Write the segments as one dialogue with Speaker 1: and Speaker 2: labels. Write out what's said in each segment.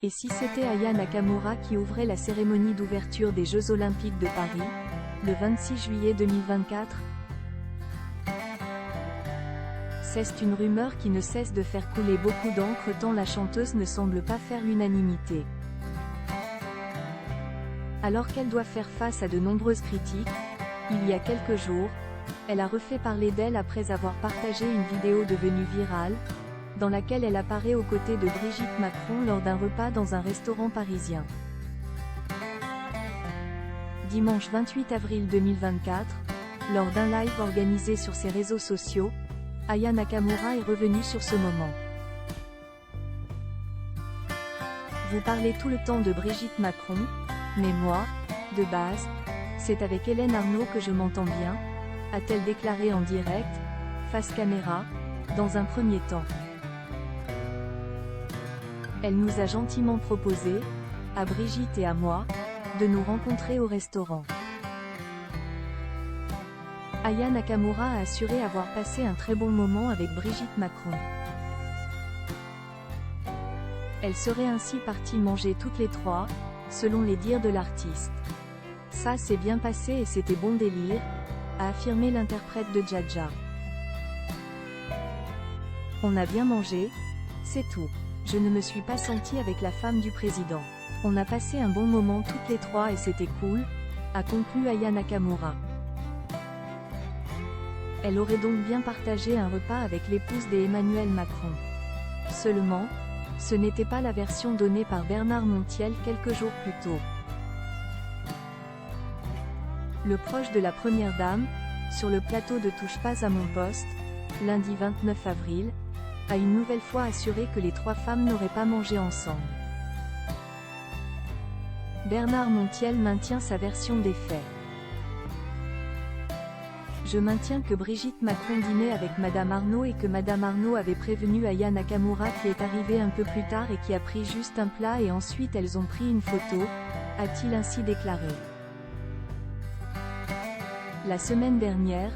Speaker 1: Et si c'était Aya Nakamura qui ouvrait la cérémonie d'ouverture des Jeux Olympiques de Paris, le 26 juillet 2024? C'est une rumeur qui ne cesse de faire couler beaucoup d'encre tant la chanteuse ne semble pas faire l'unanimité. Alors qu'elle doit faire face à de nombreuses critiques, il y a quelques jours, elle a refait parler d'elle après avoir partagé une vidéo devenue virale, dans laquelle elle apparaît aux côtés de Brigitte Macron lors d'un repas dans un restaurant parisien. Dimanche 28 avril 2024, lors d'un live organisé sur ses réseaux sociaux, Aya Nakamura est revenue sur ce moment. Vous parlez tout le temps de Brigitte Macron, mais moi, de base, c'est avec Hélène Arnaud que je m'entends bien, a-t-elle déclaré en direct, face caméra, dans un premier temps. Elle nous a gentiment proposé, à Brigitte et à moi, de nous rencontrer au restaurant. Aya Nakamura a assuré avoir passé un très bon moment avec Brigitte Macron. Elle serait ainsi partie manger toutes les trois, selon les dires de l'artiste. Ça s'est bien passé et c'était bon délire, a affirmé l'interprète de Dja. On a bien mangé, c'est tout. Je ne me suis pas sentie avec la femme du président. On a passé un bon moment toutes les trois et c'était cool, a conclu Aya Nakamura. Elle aurait donc bien partagé un repas avec l'épouse d'Emmanuel Macron. Seulement, ce n'était pas la version donnée par Bernard Montiel quelques jours plus tôt. Le proche de la première dame, sur le plateau de Touche pas à mon poste, lundi 29 avril, a une nouvelle fois assuré que les trois femmes n'auraient pas mangé ensemble. Bernard Montiel maintient sa version des faits. Je maintiens que Brigitte Macron dînait avec Madame Arnaud et que Madame Arnaud avait prévenu Aya Nakamura qui est arrivée un peu plus tard et qui a pris juste un plat et ensuite elles ont pris une photo, a-t-il ainsi déclaré. La semaine dernière,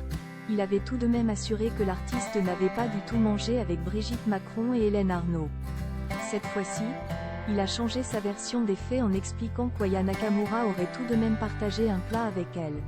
Speaker 1: il avait tout de même assuré que l'artiste n'avait pas du tout mangé avec Brigitte Macron et Hélène Arnaud. Cette fois-ci, il a changé sa version des faits en expliquant qu'Aya Nakamura aurait tout de même partagé un plat avec elle.